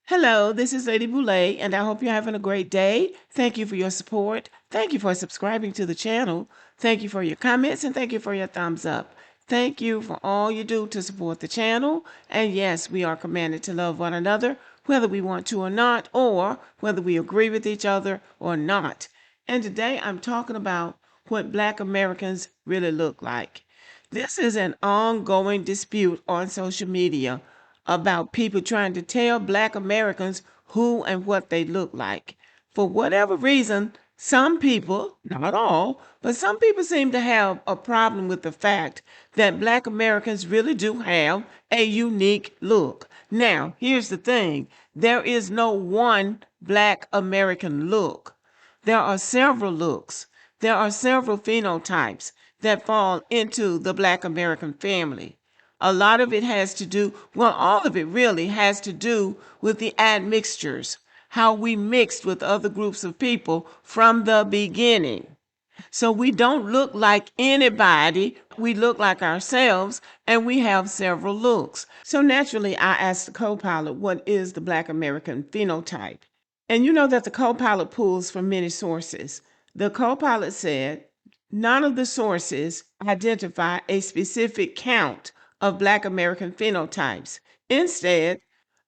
Hello, this is Lady Boulay, and I hope you're having a great day. Thank you for your support. Thank you for subscribing to the channel. Thank you for your comments, and thank you for your thumbs up. Thank you for all you do to support the channel. And yes, we are commanded to love one another, whether we want to or not, or whether we agree with each other or not. And today I'm talking about what Black Americans really look like. This is an ongoing dispute on social media about people trying to tell Black Americans who and what they look like. For whatever reason, some people, not all, but some people seem to have a problem with the fact that Black Americans really do have a unique look. Now, here's the thing. There is no one Black American look. There are several looks. There are several phenotypes that fall into the Black American family. A lot of it has to do, well, all of it really has to do with the admixtures, how we mixed with other groups of people from the beginning. So we don't look like anybody. We look like ourselves, and we have several looks. So naturally, I asked the co-pilot, what is the Black American phenotype? And you know that the co-pilot pulls from many sources. The co-pilot said, none of the sources identify a specific count of Black American phenotypes. Instead,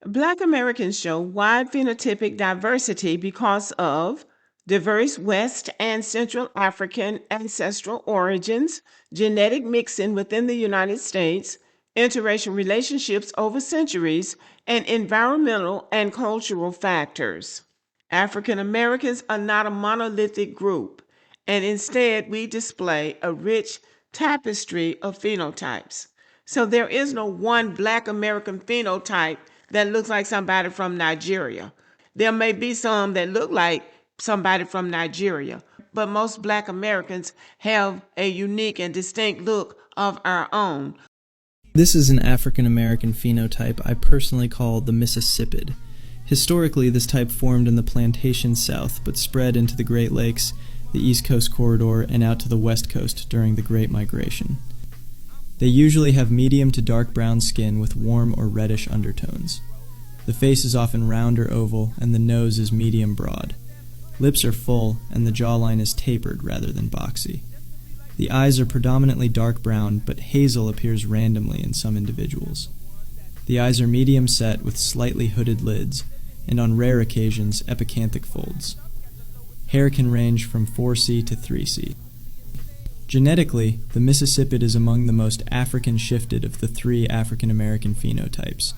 Black Americans show wide phenotypic diversity because of diverse West and Central African ancestral origins, genetic mixing within the United States, interracial relationships over centuries, and environmental and cultural factors. African Americans are not a monolithic group, and instead we display a rich tapestry of phenotypes. So there is no one Black American phenotype that looks like somebody from Nigeria. There may be some that look like somebody from Nigeria, but most Black Americans have a unique and distinct look of our own. This is an African American phenotype I personally call the Mississippid. Historically, this type formed in the plantation South, but spread into the Great Lakes, the East Coast corridor, and out to the West Coast during the Great Migration. They usually have medium to dark brown skin with warm or reddish undertones. The face is often round or oval, and the nose is medium broad. Lips are full, and the jawline is tapered rather than boxy. The eyes are predominantly dark brown, but hazel appears randomly in some individuals. The eyes are medium set with slightly hooded lids, and on rare occasions, epicanthic folds. Hair can range from 4C to 3C. Genetically, the Mississippid is among the most African-shifted of the three African American phenotypes,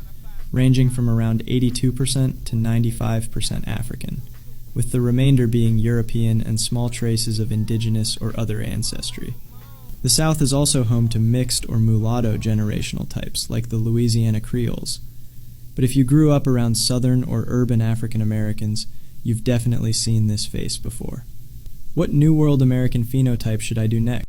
ranging from around 82% to 95% African, with the remainder being European and small traces of indigenous or other ancestry. The South is also home to mixed or mulatto generational types, like the Louisiana Creoles. But if you grew up around Southern or urban African Americans, you've definitely seen this face before. What New World American phenotype should I do next?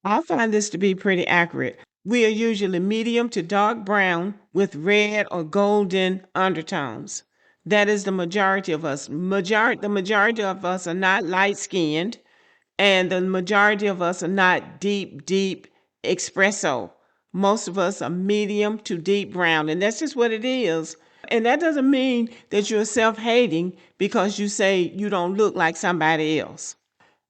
I find this to be pretty accurate. We are usually medium to dark brown with red or golden undertones. That is the majority of us. The majority of us are not light-skinned, and the majority of us are not deep espresso. Most of us are medium to deep brown, and that's just what it is. And that doesn't mean that you're self-hating because you say you don't look like somebody else.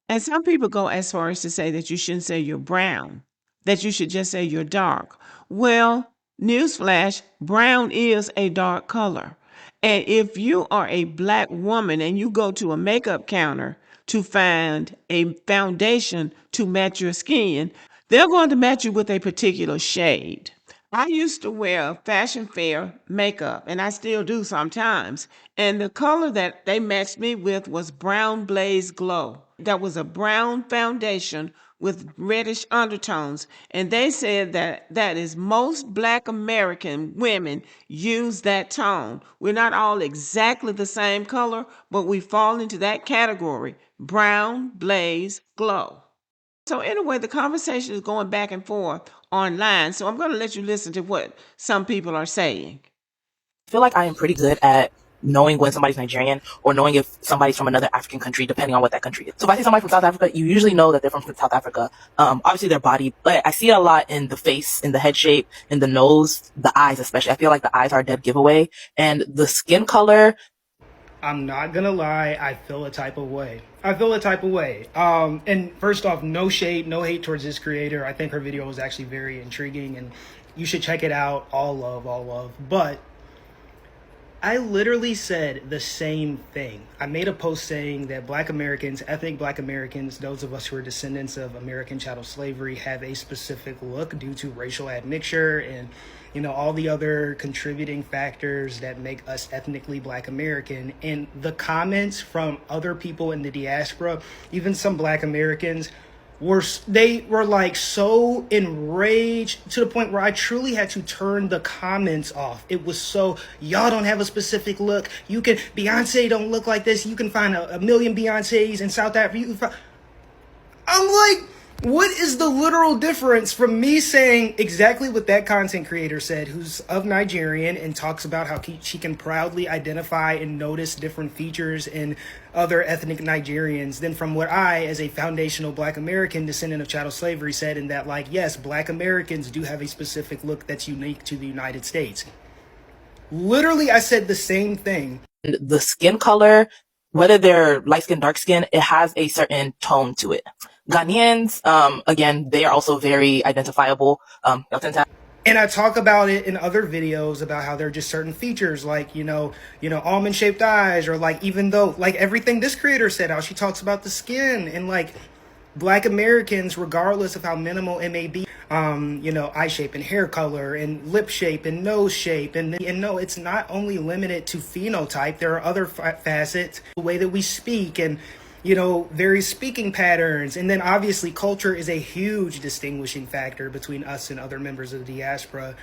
And some people go as far as to say that you shouldn't say you're brown, that you should just say you're dark. Well, newsflash, brown is a dark color. And if you are a Black woman and you go to a makeup counter to find a foundation to match your skin, they're going to match you with a particular shade. I used to wear fashion fair makeup, and I still do sometimes. And the color that they matched me with was Brown Blaze Glow. That was a brown foundation with reddish undertones. And they said that that is most Black American women use that tone. We're not all exactly the same color, but we fall into that category. Brown Blaze Glow. So anyway, the conversation is going back and forth online. So I'm going to let you listen to what some people are saying. I feel like I am pretty good at knowing when somebody's Nigerian or knowing if somebody's from another African country, depending on what that country is. So if I see somebody from South Africa, you usually know that they're from South Africa. Obviously their body, but I see it a lot in the face, in the head shape, in the nose, the eyes especially. I feel like the eyes are a dead giveaway. And the skin color, I'm not gonna lie, I feel a type of way. I feel a type of way. And first off, no shade, no hate towards this creator. I think her video was actually very intriguing and you should check it out. All love, all love. But I literally said the same thing. I made a post saying that Black Americans, ethnic Black Americans, those of us who are descendants of American chattel slavery, have a specific look due to racial admixture and, you know, all the other contributing factors that make us ethnically Black American. And the comments from other people in the diaspora, even some Black Americans, they were like so enraged to the point where I truly had to turn the comments off. It was so, y'all don't have a specific look. Beyonce don't look like this. You can find a million Beyoncés in South Africa. I'm like, what is the literal difference from me saying exactly what that content creator said, who's of Nigerian and talks about how she can proudly identify and notice different features in other ethnic Nigerians, than from what I, as a foundational Black American descendant of chattel slavery, said, in that, like, yes, Black Americans do have a specific look that's unique to the United States. Literally, I said the same thing. the skin color, whether they're light skin, dark skin, it has a certain tone to it. Ghanaians, again, they are also very identifiable. And I talk about it in other videos about how there are just certain features like, almond shaped eyes, or like, even though like everything this creator said, how she talks about the skin and like Black Americans, regardless of how minimal it may be, eye shape and hair color and lip shape and nose shape. And no, it's not only limited to phenotype. There are other facets, the way that we speak and, various speaking patterns. And then obviously culture is a huge distinguishing factor between us and other members of the diaspora.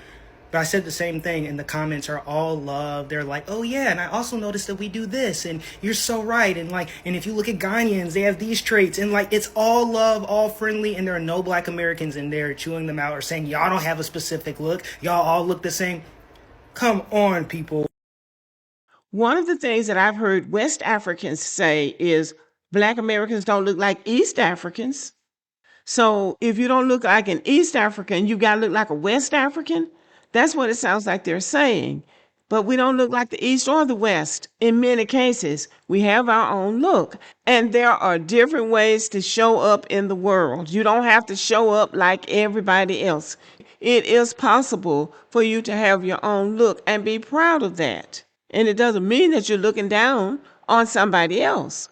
But I said the same thing, and the comments are all love. They're like, oh yeah, and I also noticed that we do this, and you're so right. And like, and if you look at Ghanaians, they have these traits, and like, it's all love, all friendly, and there are no Black Americans in there chewing them out or saying, y'all don't have a specific look. Y'all all look the same. Come on, people. One of the things that I've heard West Africans say is Black Americans don't look like East Africans. So if you don't look like an East African, you got to look like a West African. That's what it sounds like they're saying. But we don't look like the East or the West. In many cases, we have our own look. And there are different ways to show up in the world. You don't have to show up like everybody else. It is possible for you to have your own look and be proud of that. And it doesn't mean that you're looking down on somebody else.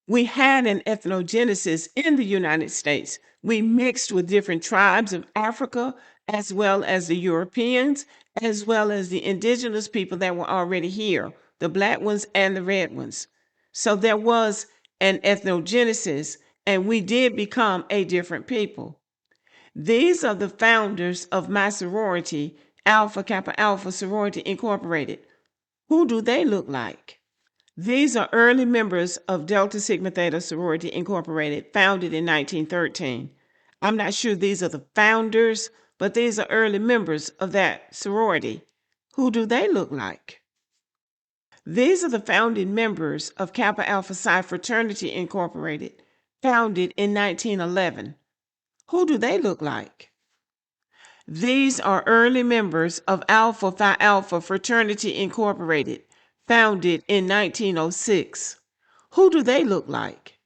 We had an ethnogenesis in the United States. We mixed with different tribes of Africa, as well as the Europeans, as well as the indigenous people that were already here, the Black ones and the red ones. So there was an ethnogenesis, and we did become a different people. These are the founders of my sorority, Alpha Kappa Alpha Sorority Incorporated. Who do they look like? These are early members of Delta Sigma Theta Sorority Incorporated, founded in 1913. I'm not sure these are the founders, but these are early members of that sorority. Who do they look like? These are the founding members of Kappa Alpha Psi Fraternity Incorporated, founded in 1911. Who do they look like? These are early members of Alpha Phi Alpha Fraternity Incorporated, founded in 1906. Who do they look like?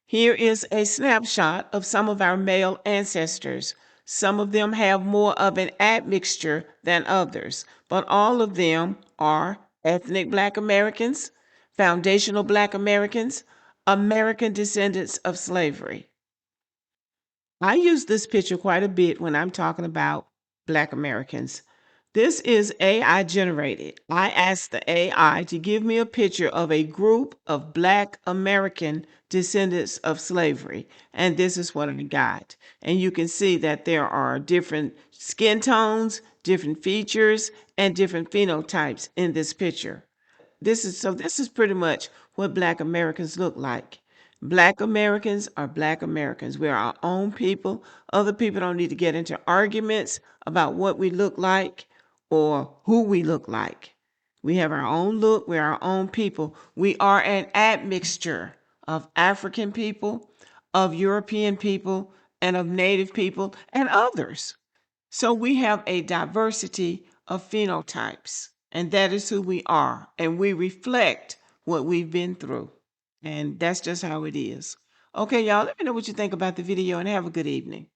Here is a snapshot of some of our male ancestors. Some of them have more of an admixture than others, but all of them are ethnic Black Americans, foundational Black Americans, American descendants of slavery. I use this picture quite a bit when I'm talking about Black Americans. This is AI generated. I asked the AI to give me a picture of a group of Black American descendants of slavery, and this is what I got. And you can see that there are different skin tones, different features, and different phenotypes in this picture. This is pretty much what Black Americans look like. Black Americans are Black Americans. We're our own people. Other people don't need to get into arguments about what we look like or who we look like. We have our own look. We're our own people. We are an admixture of African people, of European people, and of Native people and others. So we have a diversity of phenotypes, and that is who we are. And we reflect what we've been through. And that's just how it is. Okay, y'all, let me know what you think about the video and have a good evening.